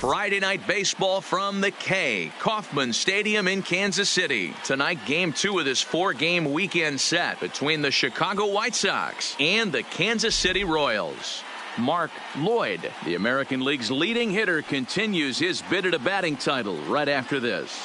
Friday night baseball from the K. Kauffman Stadium in Kansas City. Tonight, game 2 of this 4-game weekend set between the Chicago White Sox and the Kansas City Royals. Mark Lloyd, the American League's leading hitter, continues his bid at a batting title right after this.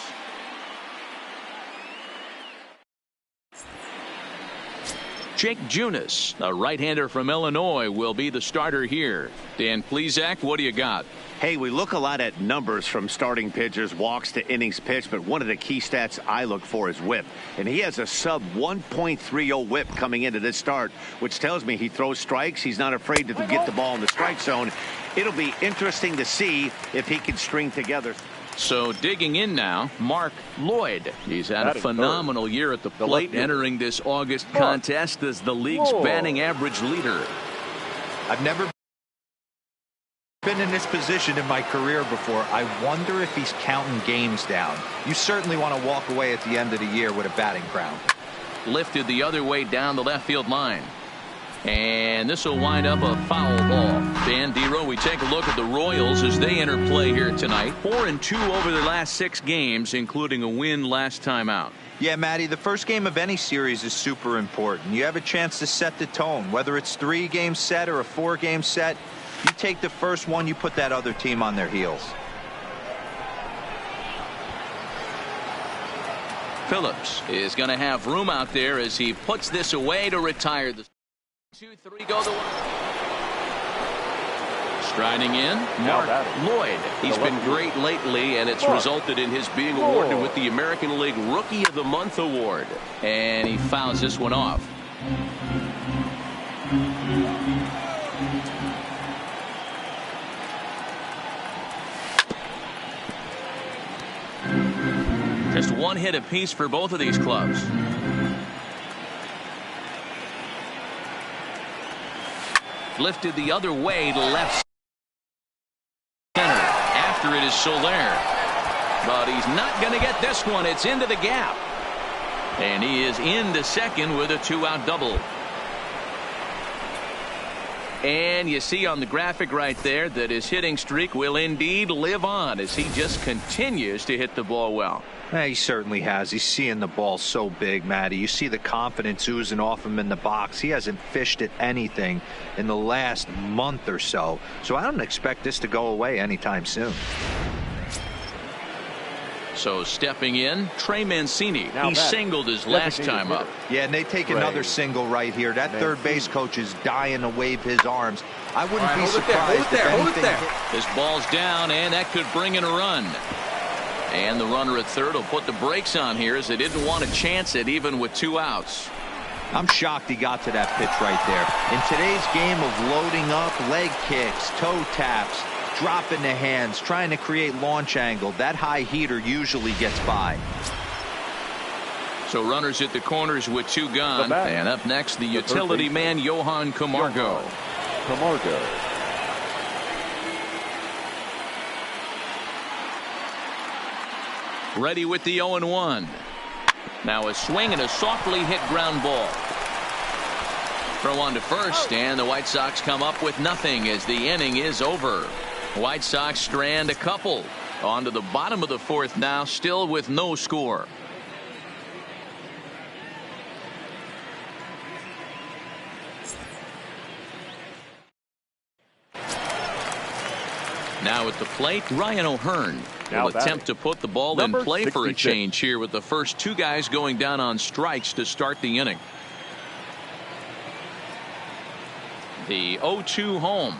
Jake Junis, a right-hander from Illinois, will be the starter here. Dan Plesac, what do you got? Hey, we look a lot at numbers from starting pitchers, walks to innings pitched, but one of the key stats I look for is whip. And he has a sub 1.30 whip coming into this start, which tells me he throws strikes. He's not afraid to get the ball in the strike zone. It'll be interesting to see if he can string together. So digging in now, Mark Lloyd. He's had a phenomenal year at the plate, entering this August contest as the league's batting average leader. I've never been in this position in my career before. I wonder if he's counting games down. You certainly want to walk away at the end of the year with a batting crown. Lifted the other way down the left field line. And this will wind up a foul ball. Dan Dero, we take a look at the Royals as they enter play here tonight. 4-2 over their last 6 games, including a win last time out. Yeah, Matty, the first game of any series is super important. You have a chance to set the tone, whether it's 3-game set or a 4-game set. You take the first one, you put that other team on their heels. Phillips is going to have room out there as he puts this away to retire. The 2-3 go the way. Striding in, Mark Lloyd. He's been great lately, and it's resulted in his being awarded with the American League Rookie of the Month award. And he fouls this one off. Just one hit apiece for both of these clubs. Lifted the other way to left center. After it is Soler. But he's not going to get this one. It's into the gap. And he is into second with a 2-out double. And you see on the graphic right there that his hitting streak will indeed live on as he just continues to hit the ball well. He certainly has. He's seeing the ball so big, Matty. You see the confidence oozing off him in the box. He hasn't fished at anything in the last month or so. So I don't expect this to go away anytime soon. So stepping in, Trey Mancini. He singled his last time up. Yeah, and they take another single right here. That third base coach is dying to wave his arms. I wouldn't be surprised if anything. This ball's down, and that could bring in a run. And the runner at third will put the brakes on here as they didn't want to chance it even with 2 outs. I'm shocked he got to that pitch right there. In today's game of loading up, leg kicks, toe taps, dropping the hands, trying to create launch angle, that high heater usually gets by. So runners at the corners with 2 gone. And up next, the utility man, Johan Camargo. Ready with the 0-1. Now a swing and a softly hit ground ball. Throw on to first, and the White Sox come up with nothing as the inning is over. White Sox strand a couple. On to the bottom of the 4th now, still with no score. Now at the plate, Ryan O'Hearn will attempt to put the ball in play for a change here with the first 2 guys going down on strikes to start the inning. The 0-2 home.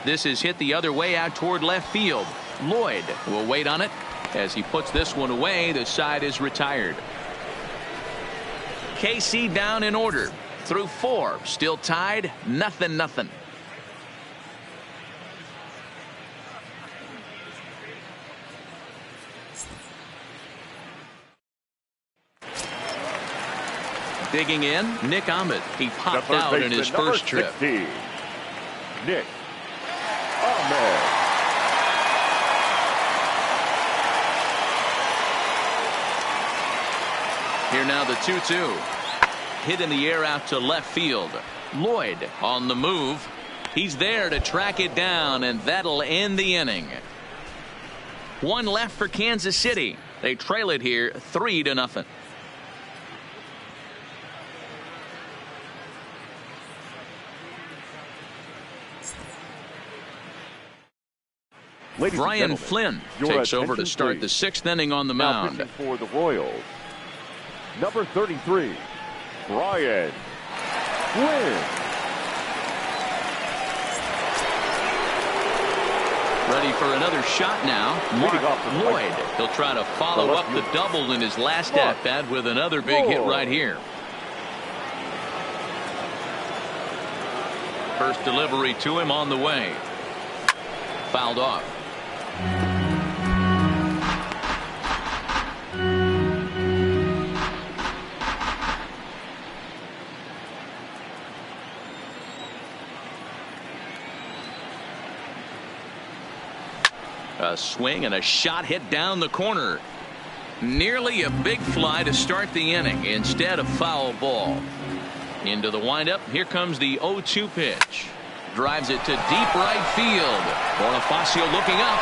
This is hit the other way out toward left field. Lloyd will wait on it. As he puts this one away, the side is retired. KC down in order. Through 4. Still tied. 0-0. Digging in, Nick Ahmed. He popped out in his first trip. Nick Ahmed. Here now the 2-2. Hit in the air out to left field. Lloyd on the move. He's there to track it down, and that'll end the inning. One left for Kansas City. They trail it here 3-0. Brian Flynn takes over to start the 6th inning on the mound. For the Royals, number 33, Brian Flynn. Ready for another shot now. Mark Lloyd. He'll try to follow up the double in his last at-bat with another big hit right here. First delivery to him on the way. Fouled off. A swing and a shot hit down the corner. Nearly a big fly to start the inning. Instead, a foul ball. Into the windup. Here comes the 0-2 pitch. Drives it to deep right field. Bonifacio looking up.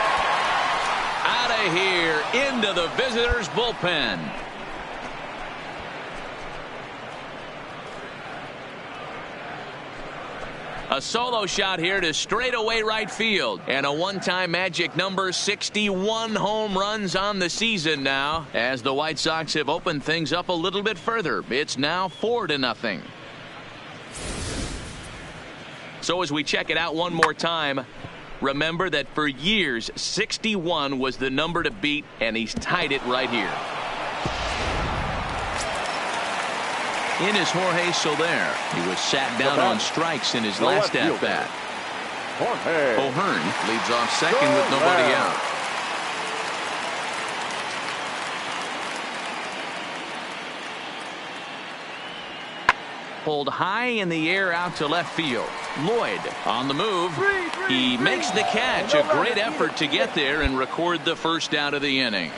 Out of here. Into the visitors' bullpen. A solo shot here to straightaway right field. And a one-time magic number, 61 home runs on the season now. As the White Sox have opened things up a little bit further. It's now 4-0. So as we check it out one more time, remember that for years, 61 was the number to beat, and he's tied it right here. In is Jorge Soler. He was sat down on strikes in his last at-bat. O'Hearn leads off second with nobody out. Pulled high in the air out to left field. Lloyd on the move. He makes the catch. A great effort to get there and record the first out of the inning.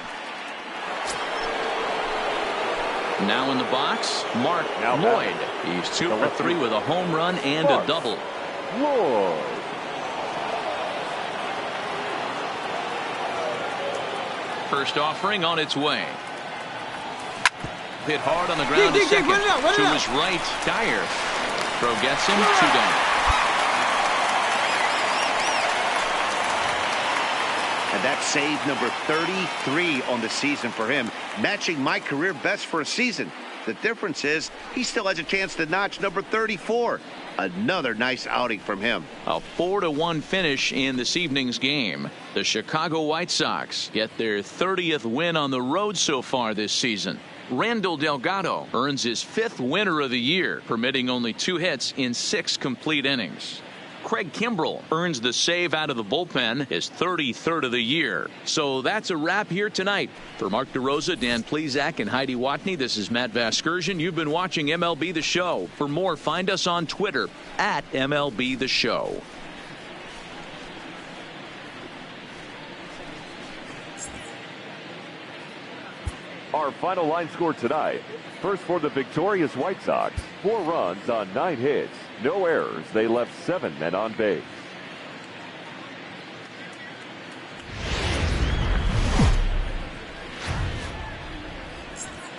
Now in the box, Mark Lloyd. He's 2 for 3 with a home run and a double. Lloyd. First offering on its way. Hit hard on the ground to second. To his right, Dyer. Throw gets him, 2 down. And that's save number 33 on the season for him, matching my career best for a season. The difference is he still has a chance to notch number 34. Another nice outing from him. A 4-1 finish in this evening's game. The Chicago White Sox get their 30th win on the road so far this season. Randall Delgado earns his 5th winner of the year, permitting only 2 hits in 6 complete innings. Craig Kimbrell earns the save out of the bullpen, his 33rd of the year. So that's a wrap here tonight. For Mark DeRosa, Dan Plesac, and Heidi Watney, this is Matt Vasgersian. You've been watching MLB The Show. For more, find us on Twitter at MLB The Show. Our final line score tonight. First for the victorious White Sox, 4 runs on 9 hits, no errors. They left 7 men on base.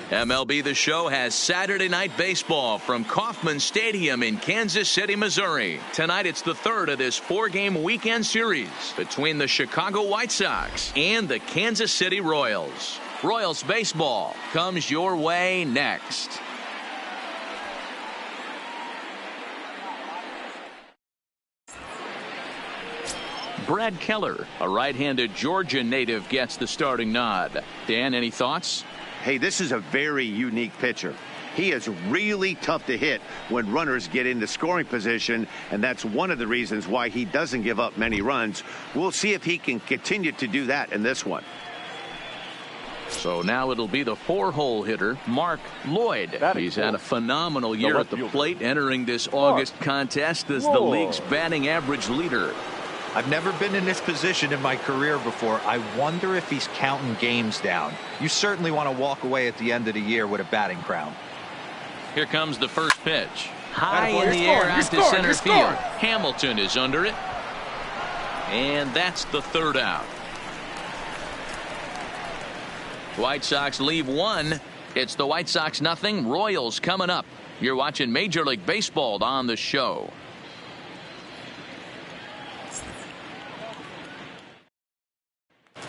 MLB The Show has Saturday Night Baseball from Kauffman Stadium in Kansas City, Missouri. Tonight it's the 3rd of this 4-game weekend series between the Chicago White Sox and the Kansas City Royals. Royals baseball comes your way next. Brad Keller, a right-handed Georgia native, gets the starting nod. Dan, any thoughts? Hey, this is a very unique pitcher. He is really tough to hit when runners get into scoring position, and that's one of the reasons why he doesn't give up many runs. We'll see if he can continue to do that in this one. So now it'll be the 4-hole hitter, Mark Lloyd. He's had a phenomenal year at the plate, entering this August contest as the league's batting average leader. I've never been in this position in my career before. I wonder if he's counting games down. You certainly want to walk away at the end of the year with a batting crown. Here comes the first pitch. High in the air out to center field. Hamilton is under it. And that's the 3rd out. White Sox leave 1. It's the White Sox nothing. Royals coming up. You're watching Major League Baseball on the show.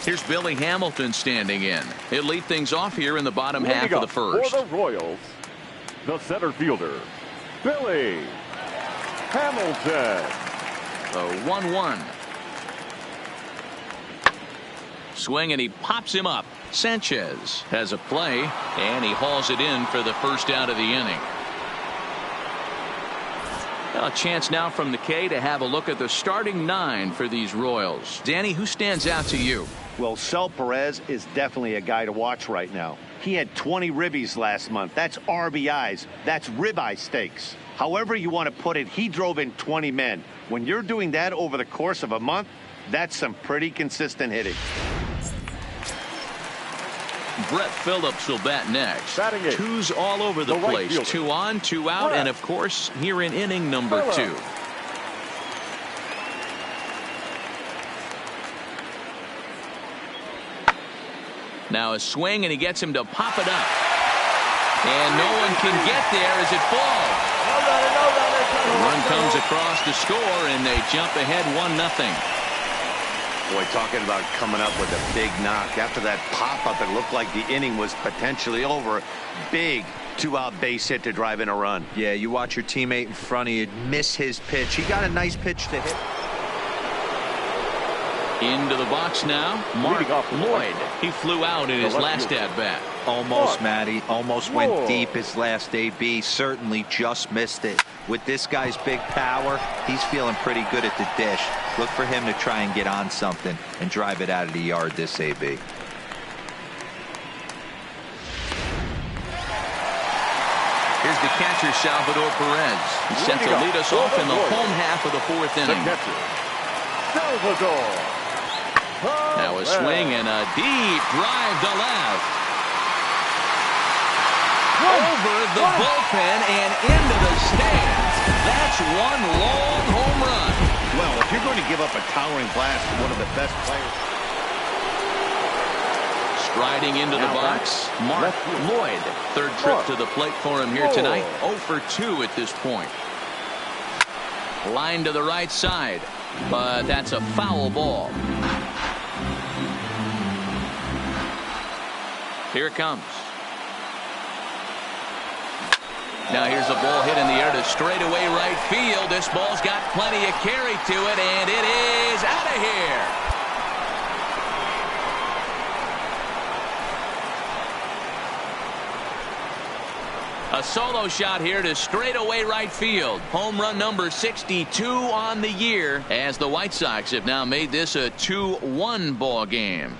Here's Billy Hamilton standing in. He'll lead things off here in the bottom half of the first. For the Royals, the center fielder, Billy Hamilton. The 1-1. Swing, and he pops him up. Sanchez has a play, and he hauls it in for the first out of the inning. Well, a chance now from the K to have a look at the starting 9 for these Royals. Danny, who stands out to you? Well, Sel Perez is definitely a guy to watch right now. He had 20 ribbies last month. That's RBIs. That's ribeye steaks. However you want to put it, he drove in 20 men. When you're doing that over the course of a month, that's some pretty consistent hitting. Brett Phillips will bat next. Batting eighth. 2's all over the Right place. fielder. 2 on, 2 out, Brett. and of course, here in inning number Phillips. 2. Now a swing, and he gets him to pop it up. And no one can get there as it falls. The run comes across to score, and they jump ahead 1-0. Boy, talking about coming up with a big knock. After that pop-up, it looked like the inning was potentially over. Big 2-out base hit to drive in a run. Yeah, you watch your teammate in front of you miss his pitch. He got a nice pitch to hit. Into the box now, Mark Leading off the Lloyd. He flew out in his left last fielder. at-bat. Almost, Matty. Almost went Whoa. deep his last AB. Certainly just missed it. With this guy's big power, he's feeling pretty good at the dish. Look for him to try and get on something and drive it out of the yard this AB. Here's the catcher, Salvador Perez. He's set to lead us off in the home half of the 4th The inning. catcher, Salvador. Now a swing and a deep drive to left. Over the bullpen and into the stands. That's one long home run. Well, if you're going to give up a towering blast to one of the best players. Striding into the box, Mark Lloyd. Third trip to the plate for him here tonight. 0 for 2 at this point. Line to the right side, but that's a foul ball. Here it comes. Now here's a ball hit in the air to straightaway right field. This ball's got plenty of carry to it, and it is out of here. A solo shot here to straightaway right field. Home run number 62 on the year, as the White Sox have now made this a 2-1 ball game.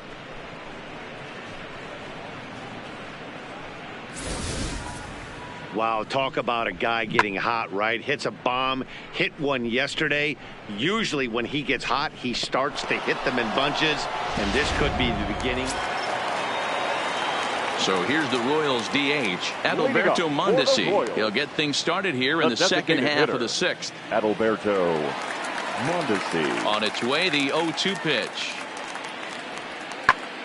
Wow, talk about a guy getting hot, right? Hits a bomb, hit one yesterday. Usually when he gets hot, he starts to hit them in bunches, and this could be the beginning. So here's the Royals DH, Adalberto Mondesi. He'll get things started here in the second half of the 6th. Adalberto Mondesi. On its way, the 0-2 pitch.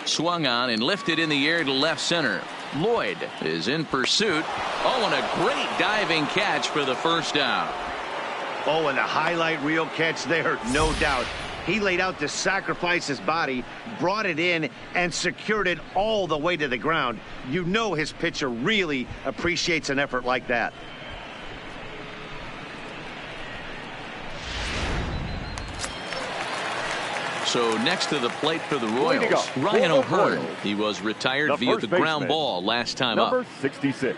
Swung on and lifted in the air to left center. Lloyd is in pursuit. Oh, and a great diving catch for the first out. Oh, and a highlight reel catch there, no doubt. He laid out to sacrifice his body, brought it in, and secured it all the way to the ground. You know his pitcher really appreciates an effort like that. So next to the plate for the Royals, Ryan O'Hearn. He was retired via the ground ball last time up. Number 66.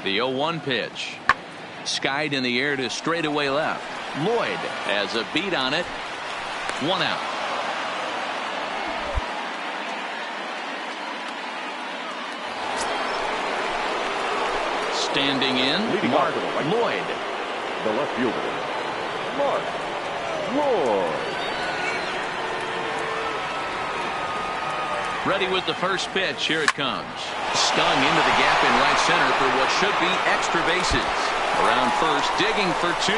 The 0-1 pitch. Skied in the air to straightaway left. Lloyd has a beat on it. 1 out. Standing in, Mark Lloyd. The left fielder, Mark Lloyd. Ready with the first pitch. Here it comes. Stung into the gap in right center for what should be extra bases. Around first, digging for 2.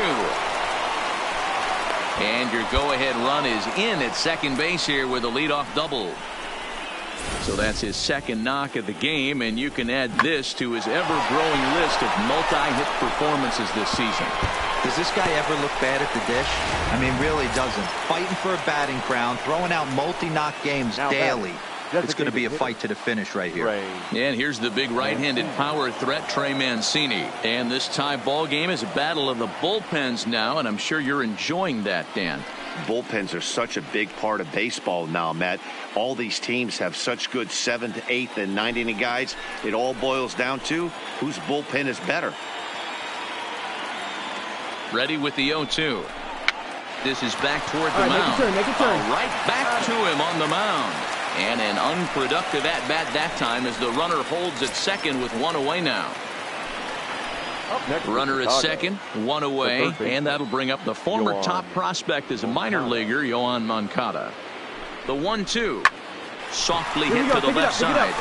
And your go-ahead run is in at second base here with a leadoff double. So that's his second knock of the game, and you can add this to his ever-growing list of multi-hit performances this season. Does this guy ever look bad at the dish? I mean, really doesn't. Fighting for a batting crown, throwing out multi-knock games daily. It's going to be a fight to the finish right here. And here's the big right-handed power threat, Trey Mancini. And this tie ball game is a battle of the bullpens now, and I'm sure you're enjoying that, Dan. Bullpens are such a big part of baseball now, Matt. All these teams have such good 7th, 8th, and 9th inning guys. It all boils down to whose bullpen is better. Ready with the 0-2. This is back toward the mound. Make a turn. Right back to him on the mound. And an unproductive at-bat that time as the runner holds at second with 1 away now. Runner at second, 1 away, and that'll bring up the former top prospect as a minor leaguer, Yohan Moncada. The 1-2. Softly hit to the left side.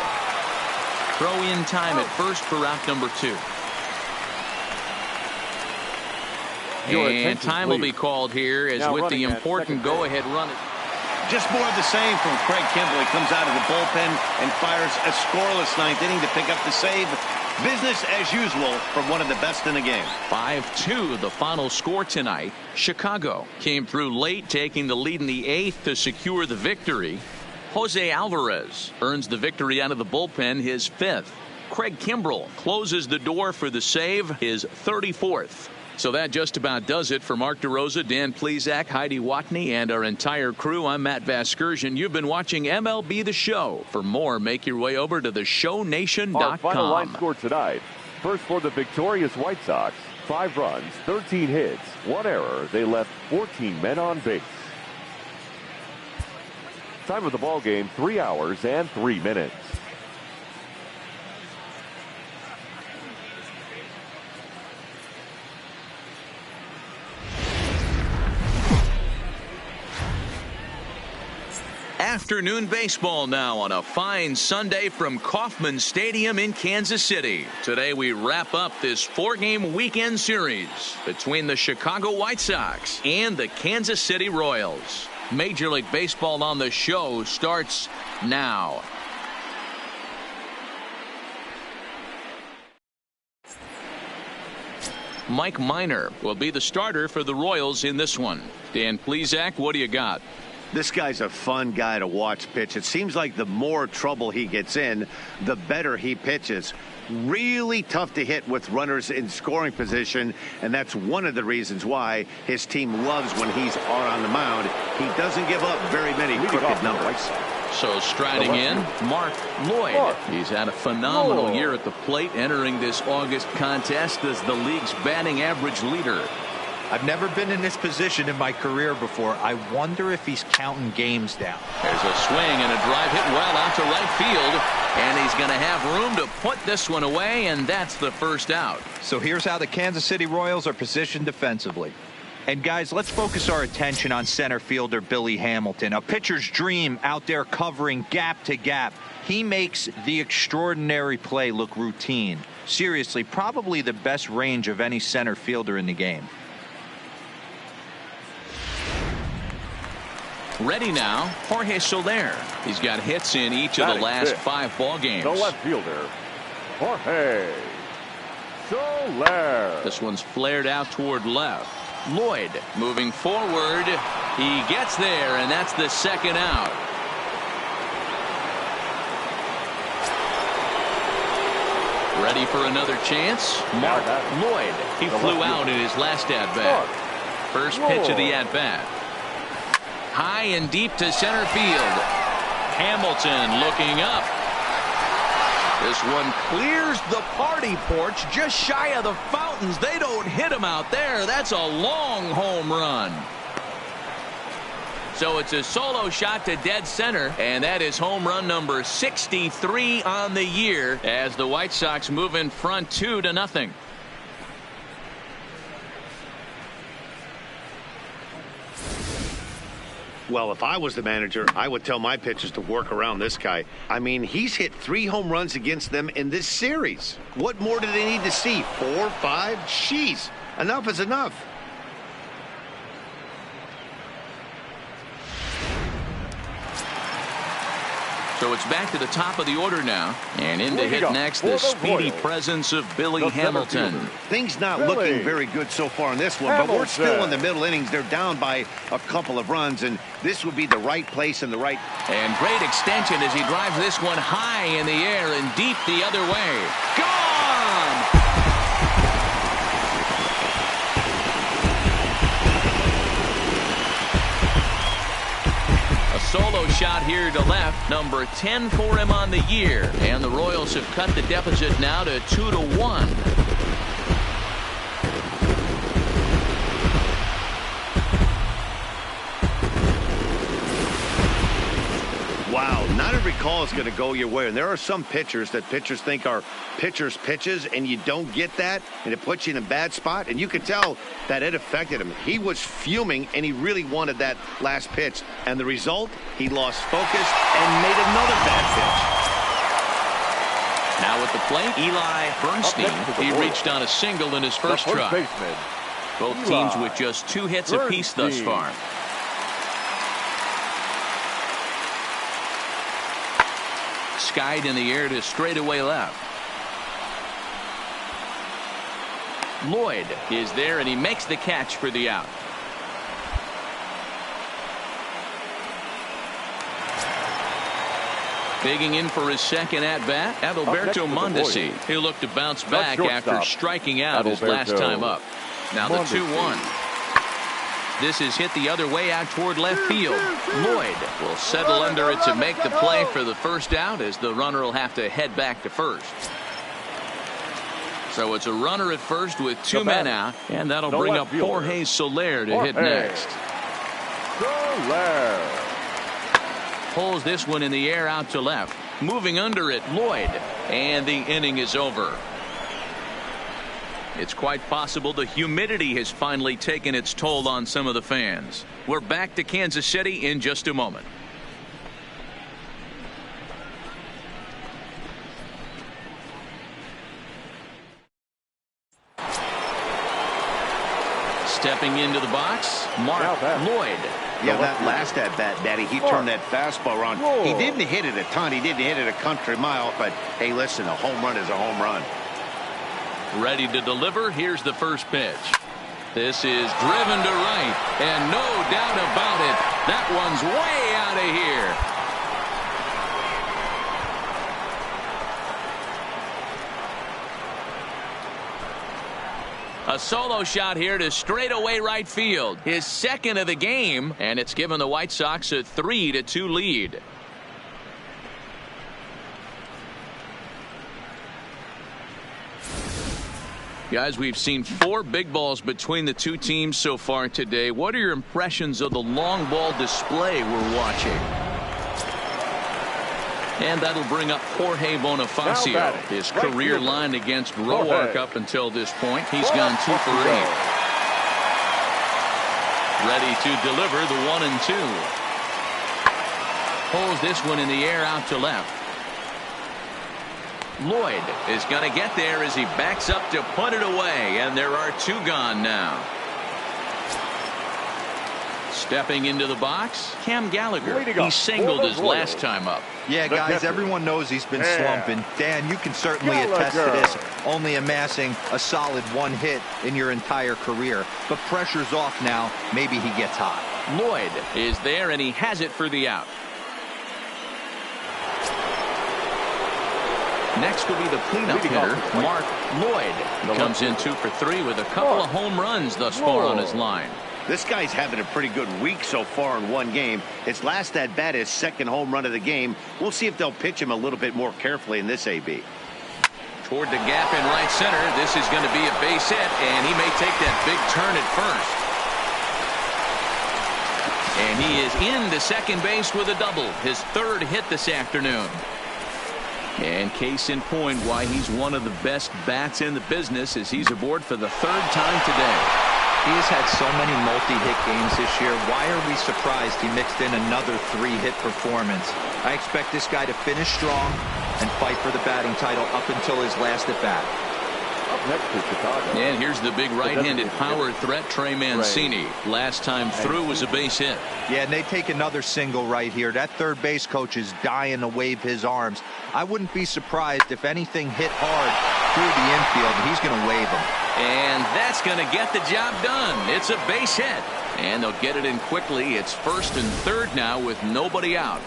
Throw in time at first for out number 2. And time will be called here as with the important go-ahead run. Just more of the same from Craig Kimbrell. He comes out of the bullpen and fires a scoreless 9th inning to pick up the save. Business as usual from one of the best in the game. 5-2 the final score tonight. Chicago came through late, taking the lead in the 8th to secure the victory. Jose Alvarez earns the victory out of the bullpen, his 5th. Craig Kimbrell closes the door for the save, his 34th. So that just about does it for Mark DeRosa, Dan Plesac, Heidi Watney, and our entire crew. I'm Matt Vasgersian. You've been watching MLB The Show. For more, make your way over to theshownation.com. Our final line score tonight. First for the victorious White Sox. 5 runs, 13 hits, 1 error. They left 14 men on base. Time of the ball game, 3 hours and 3 minutes. Afternoon baseball now on a fine Sunday from Kauffman Stadium in Kansas City. Today we wrap up this 4-game weekend series between the Chicago White Sox and the Kansas City Royals. Major League Baseball on the show starts now. Mike Minor will be the starter for the Royals in this one. Dan Plesac, what do you got? This guy's a fun guy to watch pitch. It seems like the more trouble he gets in, the better he pitches. Really tough to hit with runners in scoring position, and that's one of the reasons why his team loves when he's on the mound. He doesn't give up very many crooked numbers. So striding in, Mark Lloyd. He's had a phenomenal year at the plate, entering this August contest as the league's batting average leader. I've never been in this position in my career before. I wonder if he's counting games down. There's a swing and a drive hit well out to right field, and he's going to have room to put this one away, and that's the first out. So here's how the Kansas City Royals are positioned defensively. And guys, let's focus our attention on center fielder Billy Hamilton, a pitcher's dream out there covering gap to gap. He makes the extraordinary play look routine. Seriously, probably the best range of any center fielder in the game. Ready now, Jorge Soler. He's got hits in each of the last 5 ball games. The left fielder, Jorge Soler. This one's flared out toward left. Lloyd moving forward. He gets there, and that's the second out. Ready for another chance? Mark Lloyd. He flew out in his last at-bat. First pitch of the at-bat. High and deep to center field. Hamilton looking up. This one clears the party porch just shy of the fountains. They don't hit him out there. That's a long home run. So it's a solo shot to dead center, and that is home run number 63 on the year as the White Sox move in front 2-0. Well, if I was the manager, I would tell my pitchers to work around this guy. I mean, he's hit 3 home runs against them in this series. What more do they need to see? 4, 5? Jeez, enough is enough. So it's back to the top of the order now. And in to hit next, the speedy presence of Billy Hamilton. Things not looking very good so far in this one, but we're still in the middle innings. They're down by a couple of runs, and this would be the right place and the right. And great extension as he drives this one high in the air and deep the other way. Gone! Solo shot here to left, number 10 for him on the year, and the Royals have cut the deficit now to 2-1. Wow, not every call is going to go your way, and there are some pitchers that pitchers think are pitchers' pitches, and you don't get that, and it puts you in a bad spot, and you could tell that it affected him. He was fuming, and he really wanted that last pitch, and the result, he lost focus and made another bad pitch. Now at the plate, Eli Bernstein. He reached on a single in his first try. Both teams with just 2 hits apiece thus far. Skied in the air to straightaway left. Lloyd is there, and he makes the catch for the out. Digging in for his second at-bat, Adalberto Mondesi. He'll look to bounce back after striking out his last time up. Now the 2-1. This is hit the other way out toward left field. Lloyd will settle under it to make the play for the first out, as the runner will have to head back to first. So it's a runner at first with 2 men out, and that'll bring up Jorge Soler to hit next. Soler Pulls this one in the air out to left. Moving under it, Lloyd, and the inning is over. It's quite possible the humidity has finally taken its toll on some of the fans. We're back to Kansas City in just a moment. Stepping into the box, Mark Lloyd. Yeah, that last at-bat, Daddy, he turned that fastball around. He didn't hit it a ton. He didn't hit it a country mile, but hey, listen, a home run is a home run. Ready to deliver. Here's the first pitch. This is driven to right, and no doubt about it, that one's way out of here. A solo shot here to straightaway right field. His second of the game, and it's given the White Sox a 3-2 lead. Guys, we've seen 4 big balls between the two teams so far today. What are your impressions of the long ball display we're watching? And that'll bring up Jorge Bonifacio. His career line against Roark up until this point. He's gone 2 for 8. Ready to deliver the 1-2. Pulls this one in the air out to left. Lloyd is going to get there as he backs up to put it away, and there are 2 gone now. Stepping into the box, Cam Gallagher. He singled his last time up. Yeah, guys, everyone knows he's been slumping. Dan, you can certainly attest to this, only amassing a solid 1 hit in your entire career. But pressure's off now. Maybe he gets hot. Lloyd is there, and he has it for the out. Next will be the cleanup hitter, Mark Lloyd. He comes in 2 for 3 with a couple of home runs thus far on his line. This guy's having a pretty good week so far in 1 game. His last at bat, his second home run of the game. We'll see if they'll pitch him a little bit more carefully in this AB. Toward the gap in right center. This is going to be a base hit, and he may take that big turn at first. And he is into second base with a double. His 3rd hit this afternoon. And case in point why he's one of the best bats in the business as he's aboard for the 3rd time today. He has had so many multi-hit games this year. Why are we surprised he mixed in another 3-hit performance? I expect this guy to finish strong and fight for the batting title up until his last at-bat. Up next to Chicago. And here's the big right-handed power threat, Trey Mancini. Last time through was a base hit. Yeah, and they take another single right here. That third base coach is dying to wave his arms. I wouldn't be surprised if anything hit hard through the infield. He's going to wave them. And that's going to get the job done. It's a base hit. And they'll get it in quickly. It's first and third now with nobody out.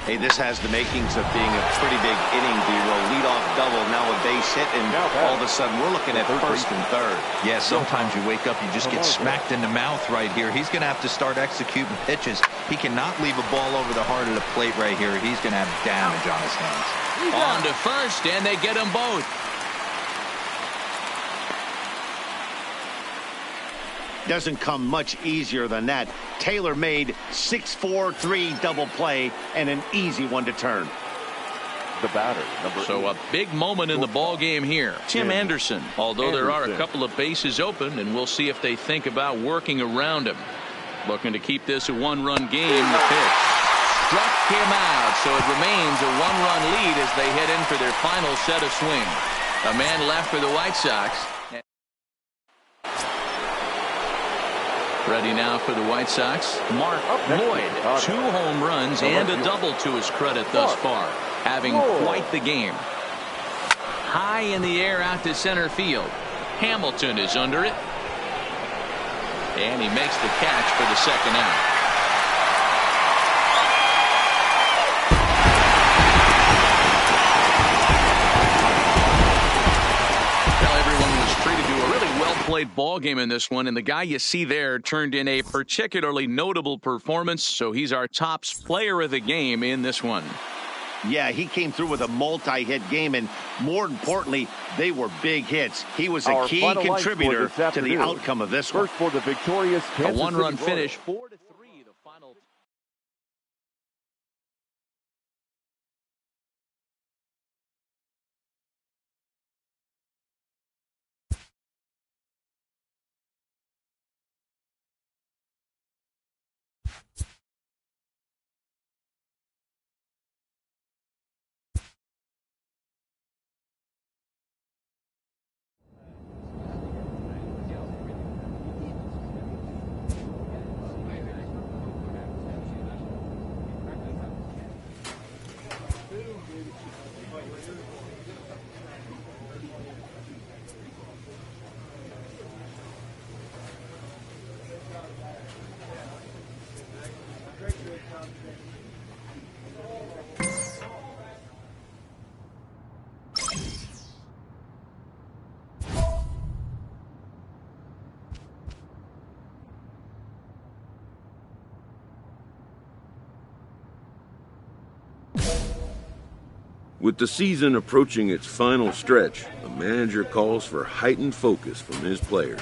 Hey, this has the makings of being a pretty big inning, D-Roll. Leadoff double, now a base hit, and all of a sudden we're looking at first and third. Yeah, sometimes you wake up, you just get smacked in the mouth right here. He's going to have to start executing pitches. He cannot leave a ball over the heart of the plate right here. He's going to have damage on his hands. On to first, and they get them both. Doesn't come much easier than that. Taylor made 6-4-3 double play and an easy one to turn. The batter, So a big moment in the ball game here. Tim Anderson, although there are a couple of bases open, and we'll see if they think about working around him. Looking to keep this a one-run game. The pitch struck him out, so it remains a one-run lead as they head in for their final set of swings. A man left for the White Sox. Ready now for the White Sox, Mark Lloyd. 2 home runs and a double to his credit thus far, having quite the game. High in the air out to center field. Hamilton is under it. And he makes the catch for the second out. Played ball game in this one, and the guy you see there turned in a particularly notable performance, so he's our top player of the game in this one. Yeah, he came through with a multi-hit game, and more importantly, they were big hits. He was a key contributor to the outcome of this one. First for the victorious Kansas City one-run Royals. finish, 4-3, the final. With the season approaching its final stretch, the manager calls for heightened focus from his players.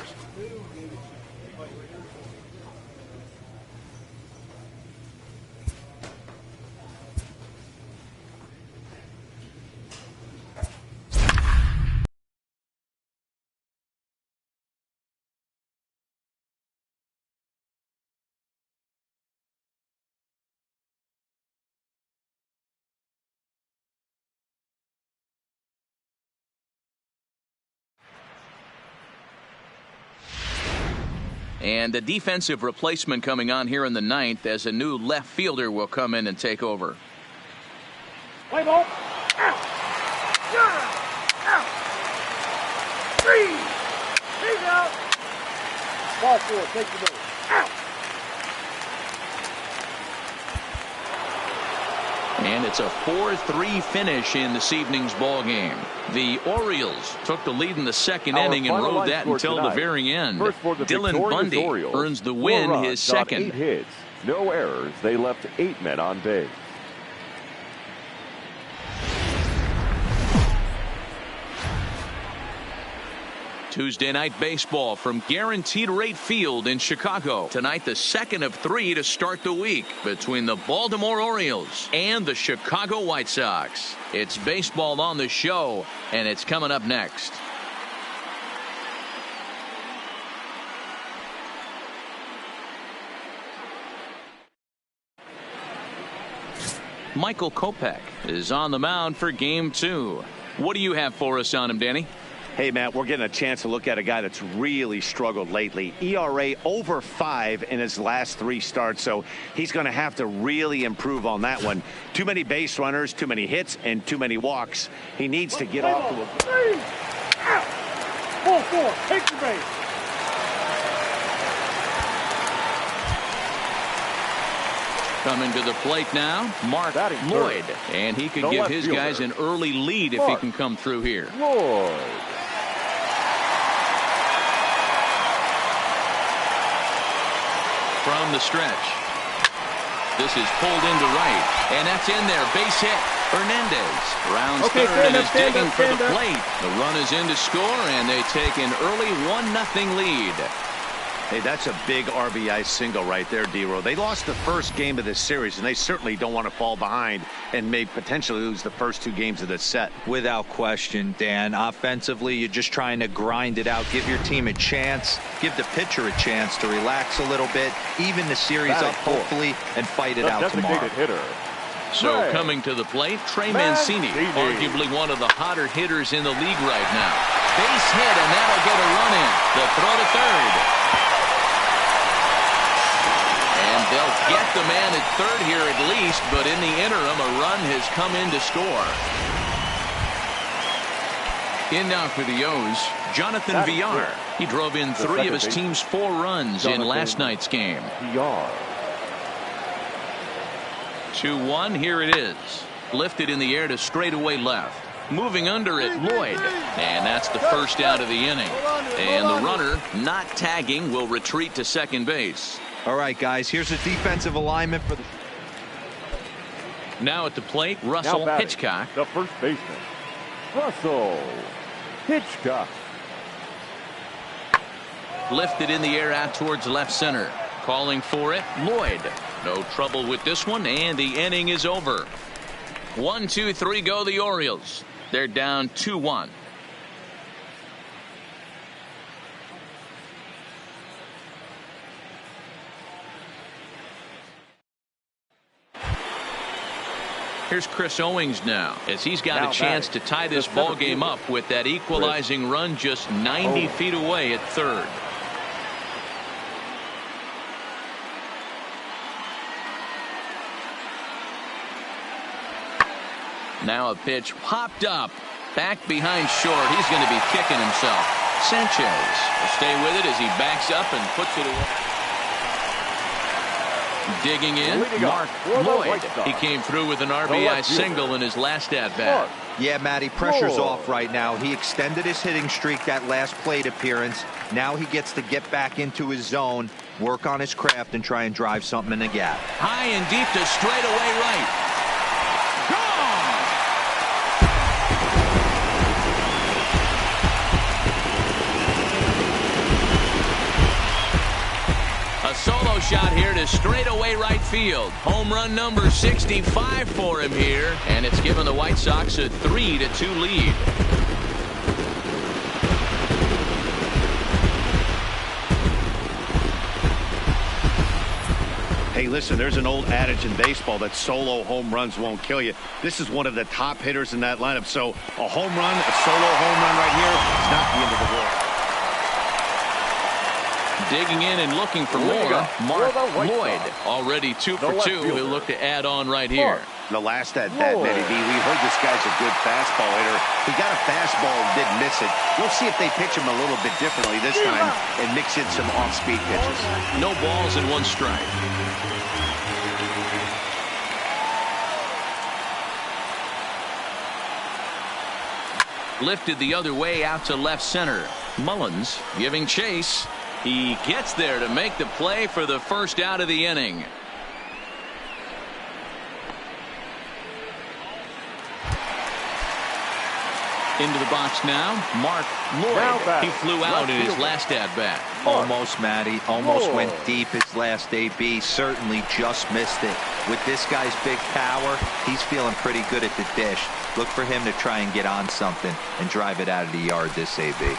And the defensive replacement coming on here in the 9th as a new left fielder will come in and take over. Play ball. Out. Out. 3. He's out. Ball 4. Take the ball. Out. And it's a 4-3 finish in this evening's ball game. The Orioles took the lead in the second inning and rode that until the very end. Dylan Bundy earns the win, his second. 8 hits, no errors. They left 8 men on base. Tuesday night baseball from Guaranteed Rate Field in Chicago. Tonight, the second of 3 to start the week between the Baltimore Orioles and the Chicago White Sox. It's baseball on the show, and it's coming up next. Michael Kopech is on the mound for game 2. What do you have for us on him, Danny? Hey, Matt, we're getting a chance to look at a guy that's really struggled lately. ERA over 5 in his last 3 starts, so he's going to have to really improve on that one. Too many base runners, too many hits, and too many walks. He needs to get off to a... 4-4, take the base. Coming to the plate now, Mark Lloyd. And he could give his guys an early lead if he can come through here. Lloyd. From the stretch. This is pulled into right. And that's in there. Base hit. Hernandez rounds third and is digging for the plate. The run is in to score, and they take an early 1-0 lead. Hey, that's a big RBI single right there, D-Row. They lost the first game of this series, and they certainly don't want to fall behind and may potentially lose the first 2 games of this set. Without question, Dan. Offensively, you're just trying to grind it out, give your team a chance, give the pitcher a chance to relax a little bit, even the series up, hopefully, and fight it out tomorrow. Hitter. So coming to the plate, Trey Mancini, arguably one of the hotter hitters in the league right now. Base hit, and that'll get a run in. The throw to third. And they'll get the man at third here at least, but in the interim, a run has come in to score. In now for the O's, Jonathan Villar. He drove in 3 of his team's 4 runs in last night's game. 2-1, here it is. Lifted in the air to straightaway left. Moving under it, Lloyd. And that's the first out of the inning. And the runner, not tagging, will retreat to second base. All right, guys, here's a defensive alignment for the... Now at the plate, Russell Hitchcock. The first baseman, Russell Hitchcock. Lifted in the air out towards left center. Calling for it, Lloyd. No trouble with this one, and the inning is over. 1-2-3 go the Orioles. They're down 2-1. Here's Chris Owings now, as he's got a chance to tie this ball game up with that equalizing run just 90 feet away at third. Now a pitch popped up. Back behind short. He's going to be kicking himself. Sanchez will stay with it as he backs up and puts it away. Digging in, Mark Lloyd. He came through with an RBI single in his last at-bat. Yeah, Matty, pressure's off right now. He extended his hitting streak that last plate appearance. Now he gets to get back into his zone, work on his craft, and try and drive something in the gap. High and deep to straightaway right. A solo shot here to straightaway right field. Home run number 65 for him here, and it's given the White Sox a 3-2 lead. Hey, listen, there's an old adage in baseball that solo home runs won't kill you. This is one of the top hitters in that lineup, so a home run, a solo home run right here is not the end of the world. Digging in and looking for more, Mark Lloyd. Already 2 for 2. He'll look to add on right here. The last at-bat, Matty B, we heard this guy's a good fastball hitter. He got a fastball and didn't miss it. We'll see if they pitch him a little bit differently this time and mix in some off-speed pitches. No balls and 1 strike. Lifted the other way out to left center. Mullins giving chase. He gets there to make the play for the first out of the inning. Into the box now, Mark Lloyd. He flew out in his last at-bat. Almost, Matty. Almost went deep his last AB. Certainly just missed it. With this guy's big power, he's feeling pretty good at the dish. Look for him to try and get on something and drive it out of the yard this AB.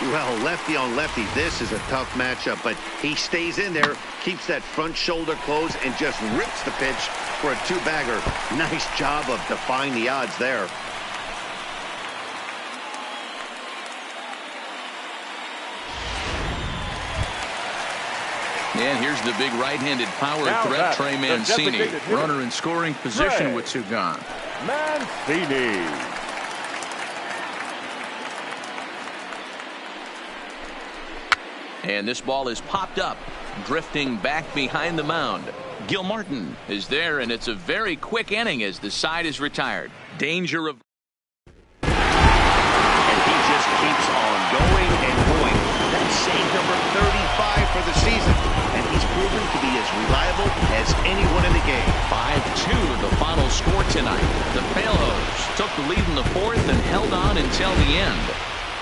Well, lefty on lefty, this is a tough matchup, but he stays in there, keeps that front shoulder closed, and just rips the pitch for a two-bagger. Nice job of defying the odds there. And here's the big right-handed power threat, Trey Mancini. Runner in scoring position with two gone. Mancini. And this ball is popped up, drifting back behind the mound. Gil Martin is there, and it's a very quick inning as the side is retired. Danger of... And he just keeps on going and going. That's save number 35 for the season. And he's proven to be as reliable as anyone in the game. 5-2 the final score tonight. The Pailhos took the lead in the fourth and held on until the end.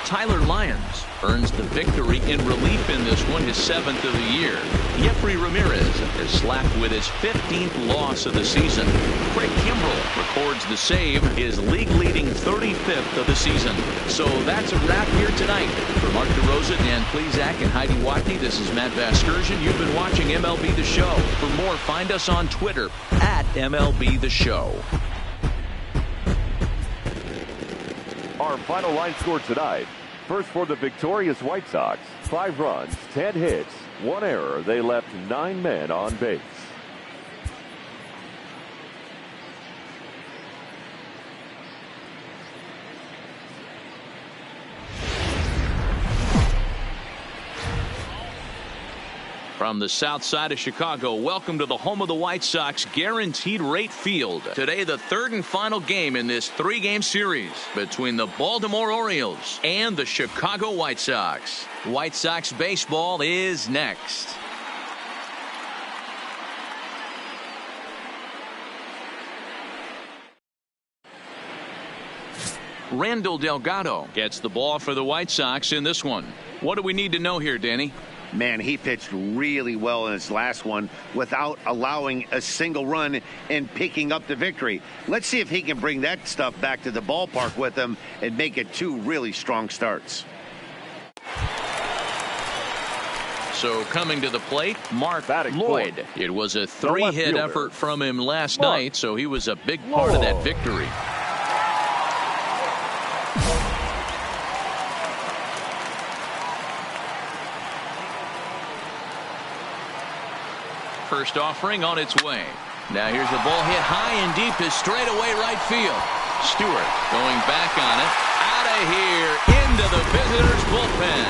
Tyler Lyons earns the victory in relief in this one, his 7th of the year. Jeffrey Ramirez is slapped with his 15th loss of the season. Craig Kimbrell records the save, his league-leading 35th of the season. So that's a wrap here tonight. For Mark DeRosa, Dan Plezak, and Heidi Watney, this is Matt Vasgersian. You've been watching MLB The Show. For more, find us on Twitter at MLB The Show. Our final line score tonight. First for the victorious White Sox, 5 runs, 10 hits, 1 error. They left 9 men on base. From the south side of Chicago, welcome to the home of the White Sox, Guaranteed Rate Field. Today, the third and final game in this 3-game series between the Baltimore Orioles and the Chicago White Sox. White Sox baseball is next. Randall Delgado gets the ball for the White Sox in this one. What do we need to know here, Danny? Man, he pitched really well in his last one without allowing a single run and picking up the victory. Let's see if he can bring that stuff back to the ballpark with him and make it 2 really strong starts. So coming to the plate, Mark Lloyd. Fourth. It was a 3-hit effort from him last night, so he was a big part of that victory. First offering on its way. Now here's the ball hit high and deep to straightaway right field. Stewart going back on it. Out of here into the visitors' bullpen.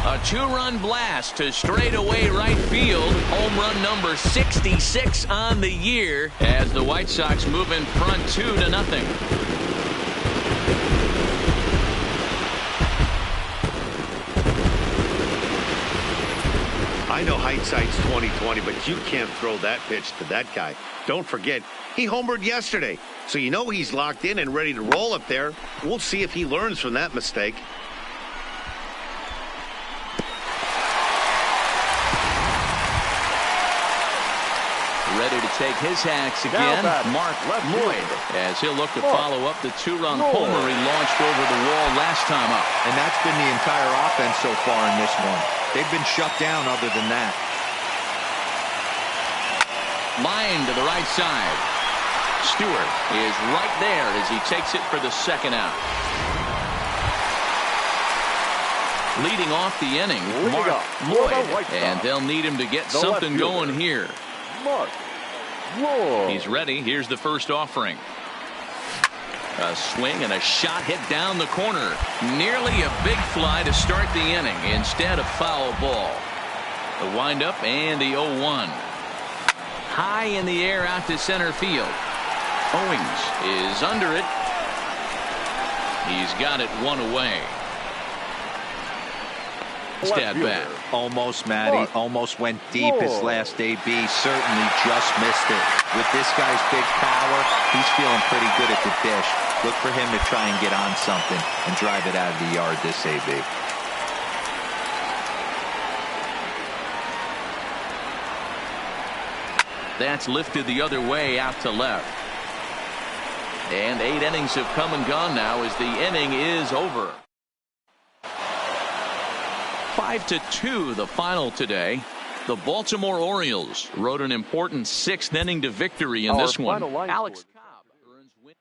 A 2-run blast to straightaway right field. Home run number 66 on the year as the White Sox move in front 2-0. I know hindsight's 20/20, but you can't throw that pitch to that guy. Don't forget, he homered yesterday, so you know he's locked in and ready to roll up there. We'll see if he learns from that mistake. Ready to take his hacks again, Mark Lloyd, as he'll look to follow up the 2-run homer he launched over the wall last time up. And that's been the entire offense so far in this one. They've been shut down other than that. Line to the right side. Stewart is right there as he takes it for the second out. Leading off the inning, Mark Lloyd, and they'll need him to get something going here. Mark Lloyd. He's ready. Here's the first offering. A swing and a shot hit down the corner. Nearly a big fly to start the inning instead of foul ball. The windup and the 0-1. High in the air out to center field. Owings is under it. He's got it 1 away. Stat back. Almost, Matty. Almost went deep his last AB. Certainly just missed it. With this guy's big power, he's feeling pretty good at the dish. Look for him to try and get on something and drive it out of the yard this AB. That's lifted the other way out to left. And 8 innings have come and gone now as the inning is over. 5-2 the final today. The Baltimore Orioles rode an important 6th inning to victory in this one. Alex Cobb earns win.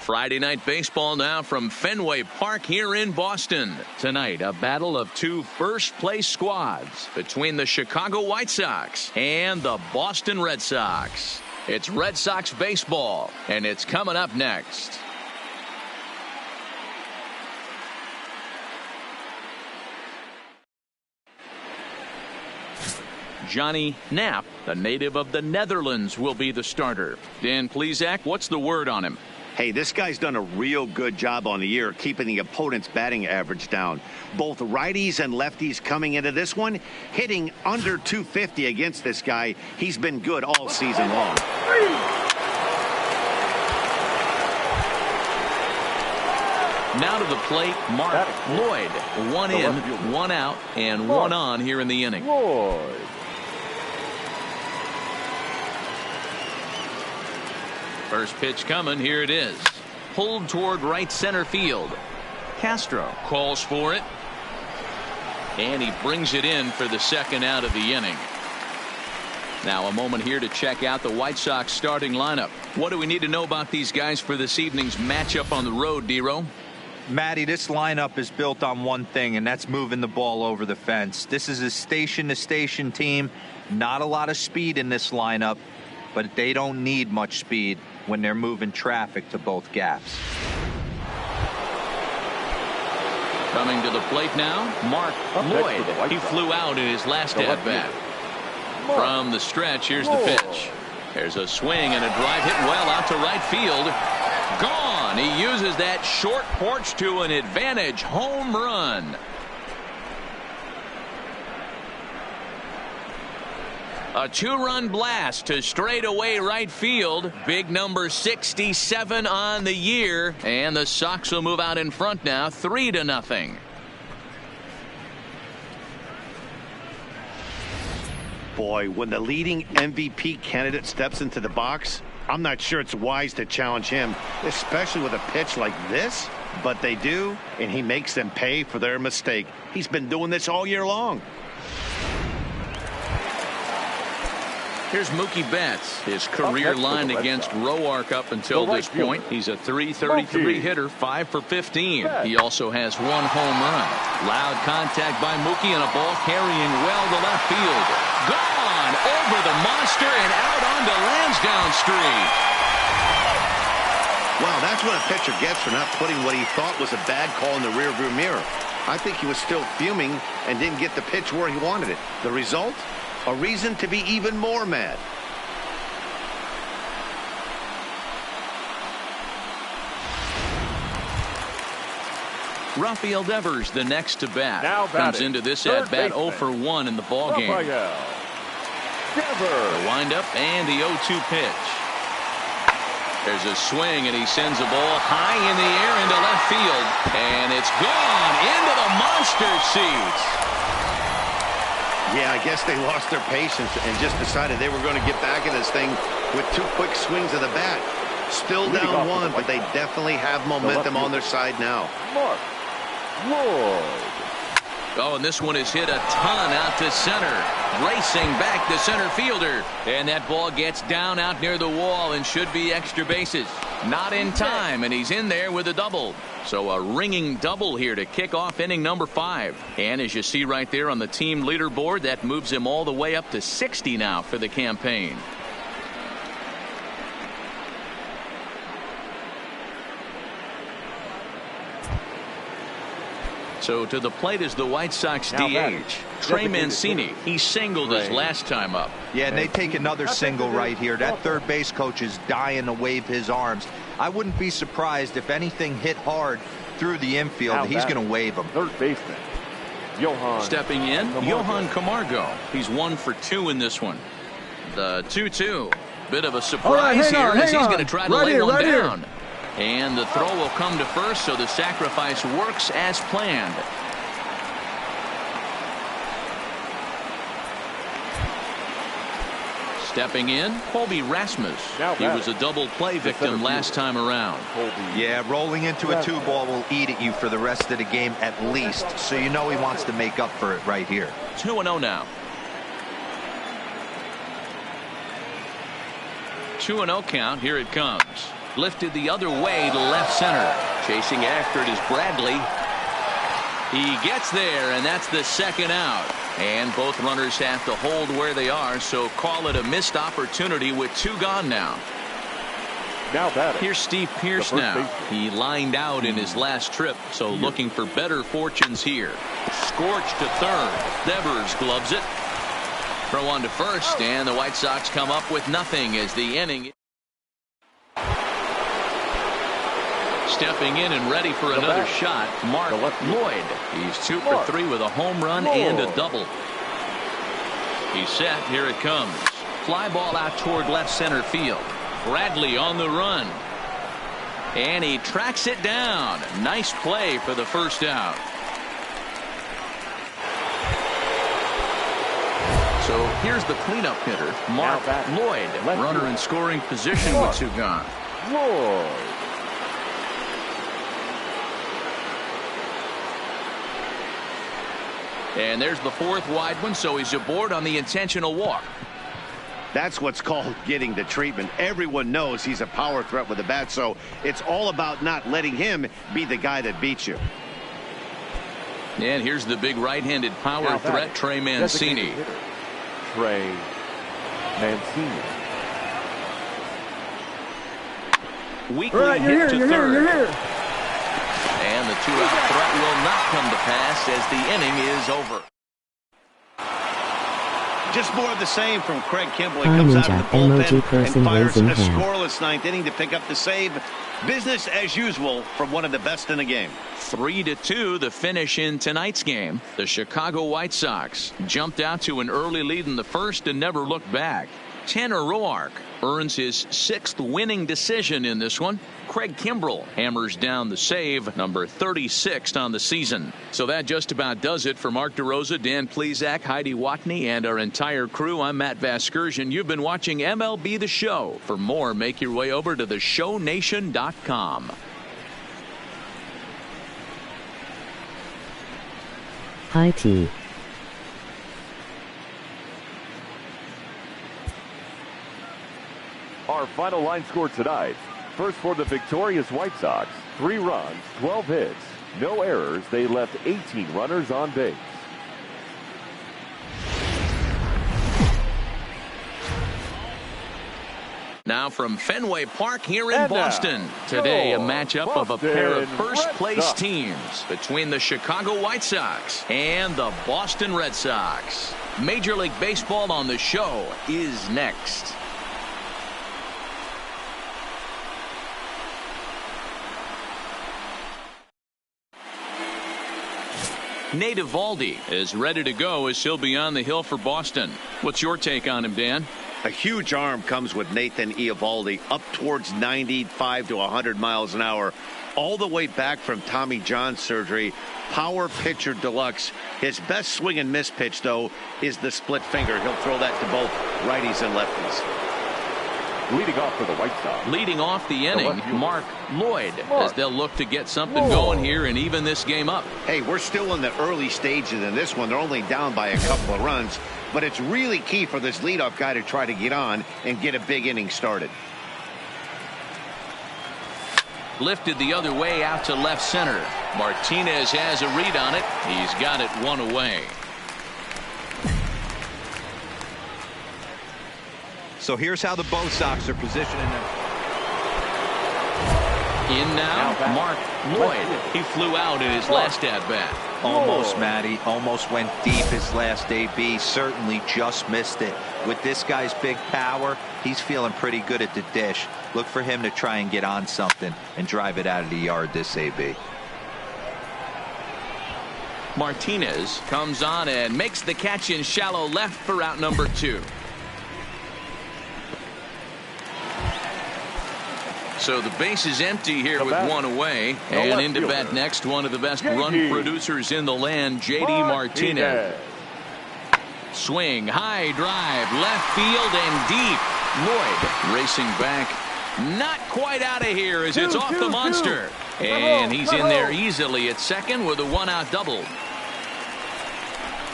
Friday night baseball now from Fenway Park here in Boston. Tonight, a battle of 2 first-place squads between the Chicago White Sox and the Boston Red Sox. It's Red Sox baseball, and it's coming up next. Johnny Knapp, the native of the Netherlands, will be the starter. Dan Plesac, what's the word on him? Hey, this guy's done a real good job on the year keeping the opponent's batting average down. Both righties and lefties coming into this one, hitting under 250 against this guy. He's been good all season long. Now to the plate, Mark Lloyd. 1 in, 1 out, and 1 on here in the inning. Lloyd. First pitch coming. Here it is. Pulled toward right center field. Castro calls for it. And he brings it in for the 2nd out of the inning. Now a moment here to check out the White Sox starting lineup. What do we need to know about these guys for this evening's matchup on the road, D-Row? Matty, this lineup is built on one thing, and that's moving the ball over the fence. This is a station-to-station team. Not a lot of speed in this lineup, but they don't need much speed when they're moving traffic to both gaps. Coming to the plate now, Mark Lloyd. He flew out in his last at-bat. From the stretch, here's the pitch. There's a swing and a drive hit well out to right field. Gone. He uses that short porch to an advantage home run. A 2-run blast to straightaway right field. Big number 67 on the year. And the Sox will move out in front now, 3-0. Boy, when the leading MVP candidate steps into the box, I'm not sure it's wise to challenge him, especially with a pitch like this. But they do, and he makes them pay for their mistake. He's been doing this all year long. Here's Mookie Betts. His career line against Roark up until this point. He's a .333 hitter, 5 for 15. He also has 1 home run. Loud contact by Mookie and a ball carrying well to left field. Gone over the monster and out onto Lansdowne Street. Wow, that's what a pitcher gets for not putting what he thought was a bad call in the rearview mirror. I think he was still fuming and didn't get the pitch where he wanted it. The result? A reason to be even more mad. Rafael Devers, the next to bat, Now comes into this at-bat 0 for 1 in the ballgame. The windup and the 0-2 pitch. There's a swing, and he sends a ball high in the air into left field, and it's gone into the monster seats. Yeah, I guess they lost their patience and just decided they were going to get back at this thing with 2 quick swings of the bat. Still down 1, but they definitely have momentum on their side now. Oh, and this one is hit a ton out to center. Racing back the center fielder. And that ball gets down out near the wall and should be extra bases. Not in time, and he's in there with a double. So a ringing double here to kick off inning number 5. And as you see right there on the team leaderboard, that moves him all the way up to 60 now for the campaign. So to the plate is the White Sox DH, Trey Mancini. He singled his last time up. Yeah, and they take another single right here. That third base coach is dying to wave his arms. I wouldn't be surprised if anything hit hard through the infield. He's going to wave them. Third baseman, Johan. Stepping in, Johan Camargo. He's 1 for 2 in this one. The 2-2. Bit of a surprise here as he's going to try to lay one down. And the throw will come to first, so the sacrifice works as planned. Stepping in, Colby Rasmus. He was a double play victim last time around. Yeah, rolling into a 2-ball will eat at you for the rest of the game at least, so you know he wants to make up for it right here. 2-0 now. 2-0 count. Here it comes. Lifted the other way to left center. Chasing after it is Bradley. He gets there, and that's the second out. And both runners have to hold where they are, so call it a missed opportunity with 2 gone now. Here's Steve Pearce now. He lined out in his last trip, so looking for better fortunes here. Scorched to third. Devers gloves it. Throw on to first, and the White Sox come up with nothing as the inning. Stepping in and ready for another shot, Mark Lloyd. He's 2 for 3 with a home run and a double. He's set. Here it comes. Fly ball out toward left center field. Bradley on the run. And he tracks it down. Nice play for the first out. So here's the cleanup hitter, Mark Lloyd. Runner in scoring position with 2 gone. Lloyd. And there's the 4th wide one, so he's aboard on the intentional walk. That's what's called getting the treatment. Everyone knows he's a power threat with the bat, so it's all about not letting him be the guy that beats you. And here's the big right-handed power threat, Trey Mancini. Trey Mancini. Weakly hit to third. And the 2-out threat will not come to pass as the inning is over. Just more of the same from Craig Kimbrell. He comes out of the bullpen and fires a scoreless 9th inning to pick up the save. Business as usual from one of the best in the game. 3-2 the finish in tonight's game. The Chicago White Sox jumped out to an early lead in the first and never looked back. Tanner Roark earns his 6th winning decision in this one. Craig Kimbrell hammers down the save, number 36 on the season. So that just about does it for Mark DeRosa, Dan Plesac, Heidi Watney, and our entire crew. I'm Matt Vasgersian. You've been watching MLB The Show. For more, make your way over to theshownation.com. High tea. Our final line score tonight. First for the victorious White Sox, 3 runs, 12 hits, no errors. They left 18 runners on base. Now from Fenway Park here in Boston. Today, a matchup of a pair of first-place teams between the Chicago White Sox and the Boston Red Sox. Major League Baseball on the show is next. Nate Eovaldi is ready to go as he'll be on the hill for Boston. What's your take on him, Dan? A huge arm comes with Nathan Eovaldi, up towards 95 to 100 miles an hour, all the way back from Tommy John surgery. Power pitcher deluxe. His best swing and miss pitch, though, is the split finger. He'll throw that to both righties and lefties. Leading off for the White Sox. Leading off the inning, Mark Lloyd, as they'll look to get something going here and even this game up. Hey, we're still in the early stages in this one. They're only down by a couple of runs, but it's really key for this leadoff guy to try to get on and get a big inning started. Lifted the other way out to left center. Martinez has a read on it. He's got it one away. So here's how the Bo Sox are positioning them. In now, Mark Lloyd. He flew out in his last at-bat. Almost, Matty. Almost went deep his last AB. Certainly just missed it. With this guy's big power, he's feeling pretty good at the dish. Look for him to try and get on something and drive it out of the yard this AB. Martinez comes on and makes the catch in shallow left for out number 2. So the base is empty here with one away. And in to bat next, one of the best run producers in the land, J.D. Martinez. Swing, high drive, left field and deep. Lloyd racing back. Not quite out of here as it's off the monster. And he's in there easily at second with a one-out double.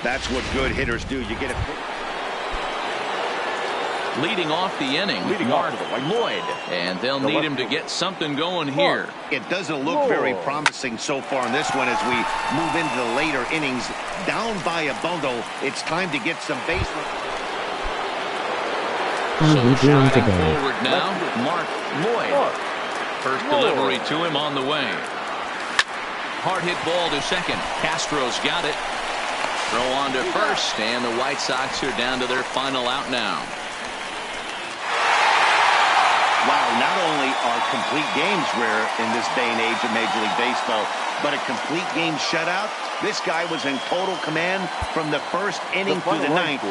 That's what good hitters do. You get it. Leading off the inning, Mark Lloyd, and they'll need him to get something going here. It doesn't look very promising so far in this one as we move into the later innings. Down by a bundle, it's time to get some base. So shotting forward now, Mark Lloyd. First delivery to him on the way. Hard hit ball to second. Castro's got it. Throw on to first, and the White Sox are down to their final out now. Wow, not only are complete games rare in this day and age of Major League Baseball, but a complete game shutout. This guy was in total command from the first inning through the ninth.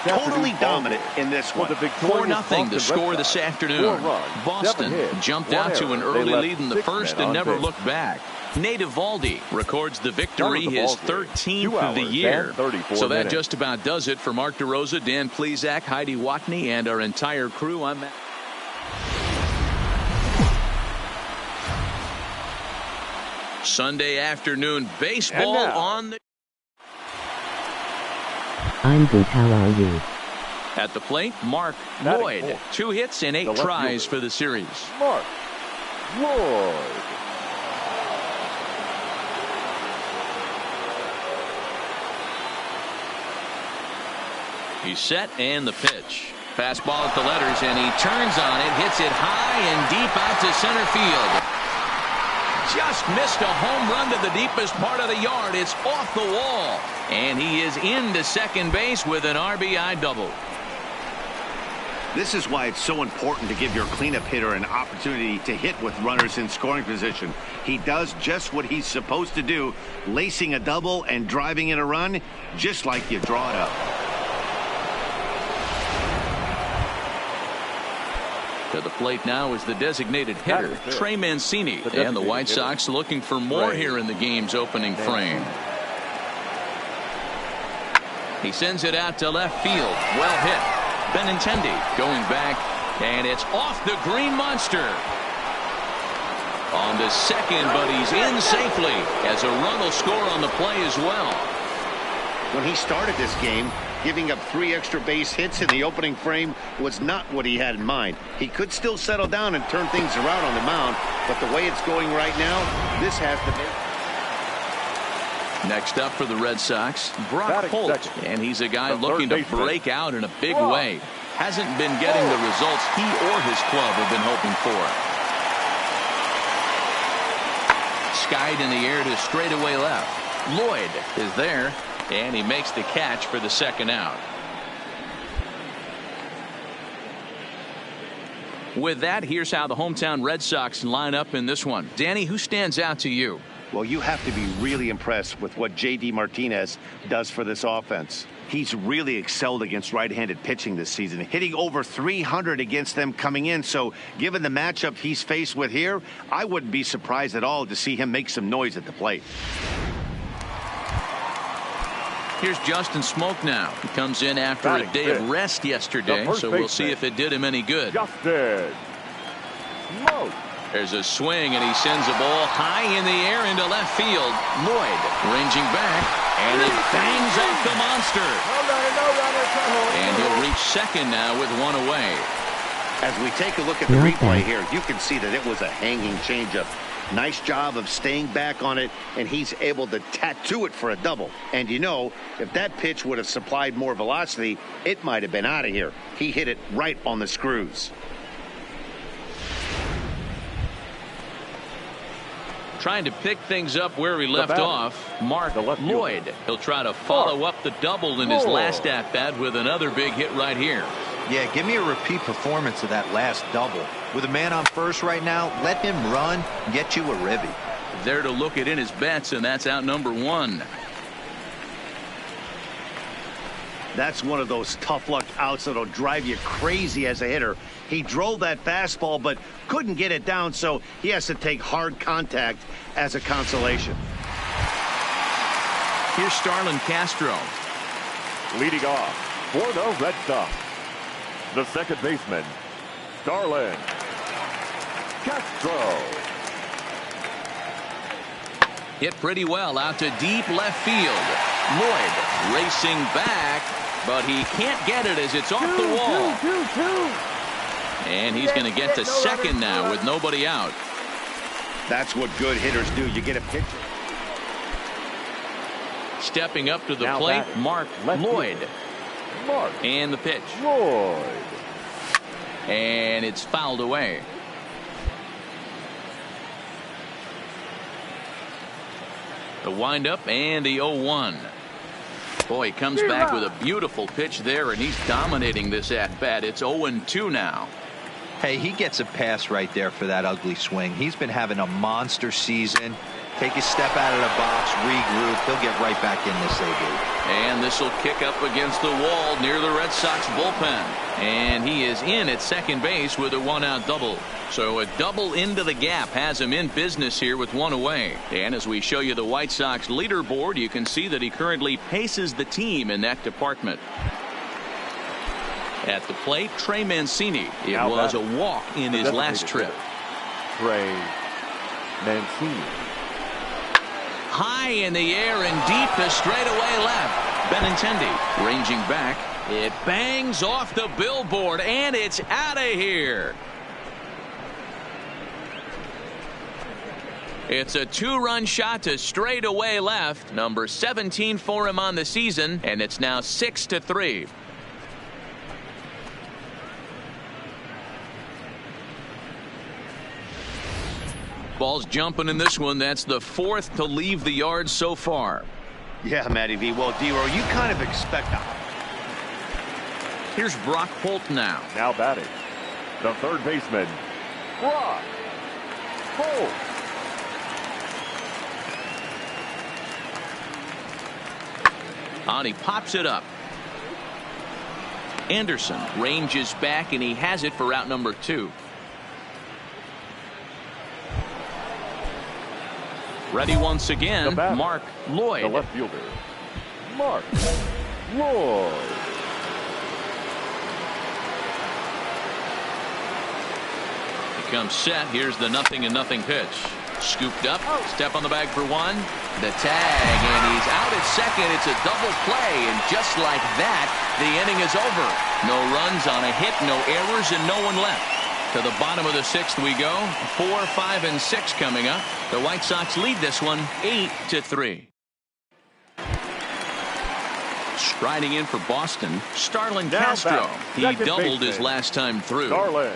Totally dominant in this one. 4-0 the score this afternoon. Boston jumped out to an early lead in the first and never looked back. Nate Eovaldi records the victory, his 13th of the year. So that just about does it for Mark DeRosa, Dan Plesac, Heidi Watney, and our entire crew. I'm Matt. Sunday afternoon baseball on the. I'm good. How are you? At the plate, Mark Lloyd. 2 hits and 8 tries for the series. Mark Lloyd. He's set and the pitch. Fastball at the letters and he turns on it, hits it high and deep out to center field. Just missed a home run to the deepest part of the yard. It's off the wall. And he is into second base with an RBI double. This is why it's so important to give your cleanup hitter an opportunity to hit with runners in scoring position. He does just what he's supposed to do, lacing a double and driving in a run, just like you draw it up. To the plate now is the designated hitter, Trey Mancini, and the White Sox looking for more here in the game's opening frame. He sends it out to left field. Well hit. Benintendi going back, and it's off the green monster. On to second, but he's in safely as a run will score on the play as well. When he started this game, giving up 3 extra base hits in the opening frame was not what he had in mind. He could still settle down and turn things around on the mound, but the way it's going right now, this has to be. Next up for the Red Sox, Brock Holt, and he's a guy looking to break out in a big way. hasn't been getting the results he or his club have been hoping for. Skied in the air to straightaway left. Lloyd is there, and he makes the catch for the second out. With that, here's how the hometown Red Sox line up in this one. Danny, who stands out to you? Well, you have to be really impressed with what J.D. Martinez does for this offense. He's really excelled against right-handed pitching this season, hitting over 300 against them coming in. So given the matchup he's faced with here, I wouldn't be surprised at all to see him make some noise at the plate. Here's Justin Smoke now. He comes in after a day of rest yesterday, so we'll see if it did him any good. Justin Smoke. There's a swing, and he sends a ball high in the air into left field. Lloyd ranging back, and it bangs off the monster. And he'll reach second now with one away. As we take a look at the replay here, you can see that it was a hanging changeup. Nice job of staying back on it, and he's able to tattoo it for a double. And you know, if that pitch would have supplied more velocity, it might have been out of here. He hit it right on the screws. Trying to pick things up where he left off, Mark Lloyd. He'll try to follow up the double in his last at-bat with another big hit right here. Yeah, give me a repeat performance of that last double. With a man on first right now, let him run, get you a ribby. There to look at in his bets, and that's out number one. That's one of those tough luck outs that'll drive you crazy as a hitter. He drove that fastball but couldn't get it down, so he has to take hard contact as a consolation. Here's Starlin Castro. Leading off for the Red Sox, the second baseman, Starlin Castro. Hit pretty well out to deep left field. Lloyd racing back, but he can't get it as it's off the wall. And he's going to get to second now with nobody out. That's what good hitters do. You get a pitch. Stepping up to the plate, Mark Lloyd. And the pitch. Lloyd. And it's fouled away. The windup and the 0-1. Boy, he comes back with a beautiful pitch there, and he's dominating this at-bat. It's 0-2 now. Hey, he gets a pass right there for that ugly swing. He's been having a monster season. Take a step out of the box, regroup. He'll get right back in this AB. And this will kick up against the wall near the Red Sox bullpen. And he is in at second base with a one-out double. So a double into the gap has him in business here with one away. And as we show you the White Sox leaderboard, you can see that he currently paces the team in that department. At the plate, Trey Mancini. It was a walk in his last trip. Trey Mancini. High in the air and deep to straightaway left. Benintendi ranging back. It bangs off the billboard, and it's out of here. It's a two-run shot to straightaway left. Number 17 for him on the season, and it's now 6-3. Ball's jumping in this one. That's the fourth to leave the yard so far. Yeah, Matty V. Well, D-Row, you kind of expect that. Here's Brock Holt now. Now batting, the third baseman, Brock Holt. On, he pops it up. Anderson ranges back, and he has it for out number 2. Ready once again, Mark Lloyd. The left fielder, Mark Lloyd. He comes set. Here's the 0-0 pitch. Scooped up, step on the bag for one. The tag, and he's out at second. It's a double play, and just like that, the inning is over. No runs on a hit, no errors, and no one left. To the bottom of the 6th we go. 4, 5, and 6 coming up. The White Sox lead this one 8-3. Striding in for Boston, Starlin Now Castro. back, He second doubled his baseman, last time through. Starlin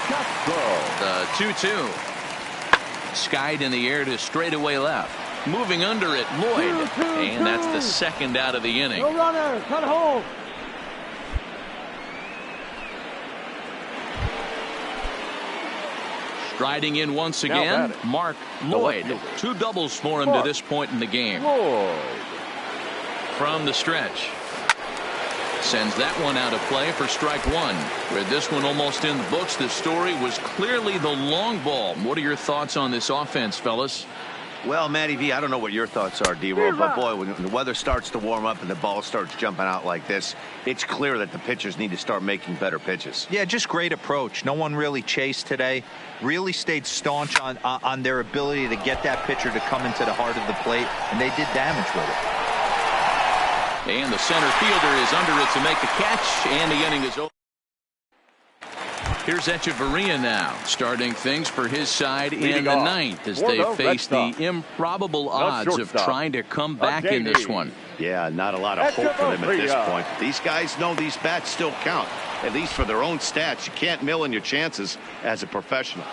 Castro. The 2-2. Skied in the air to straightaway left. Moving under it, Lloyd. And that's the second out of the inning. No runner. Cut home. Striding in once Now again, batting, Mark Lloyd. 2 doubles for him to this point in the game. Lloyd. From the stretch. Sends that one out of play for strike 1. With this one almost in the books, the story was clearly the long ball. What are your thoughts on this offense, fellas? Well, Matty V, I don't know what your thoughts are, D-Roll, but boy, when the weather starts to warm up and the ball starts jumping out like this, it's clear that the pitchers need to start making better pitches. Yeah, just great approach. No one really chased today. Really stayed staunch on their ability to get that pitcher to come into the heart of the plate, and they did damage with it. And the center fielder is under it to make the catch, and the inning is over. Here's Echeverria now, starting things for his side in the ninth as they face the improbable odds of trying to come back in this one. Yeah, not a lot of hope for them at this point. These guys know these bats still count, at least for their own stats. You can't mill in your chances as a professional.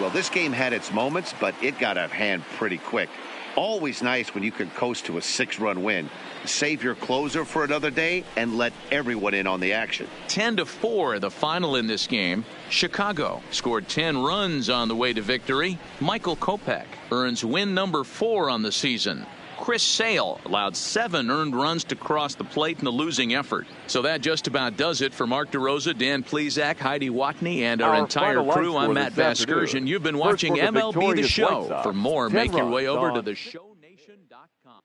Well, this game had its moments, but it got out of hand pretty quick. Always nice when you can coast to a 6-run win. Save your closer for another day and let everyone in on the action. 10-4 the final in this game. Chicago scored 10 runs on the way to victory. Michael Kopech earns win number 4 on the season. Chris Sale allowed 7 earned runs to cross the plate in the losing effort. So that just about does it for Mark DeRosa, Dan Plezak, Heidi Watney, and our entire crew. I'm Matt Vasgersian. You've been watching MLB The Show. For more, make your way over to the shownation.com.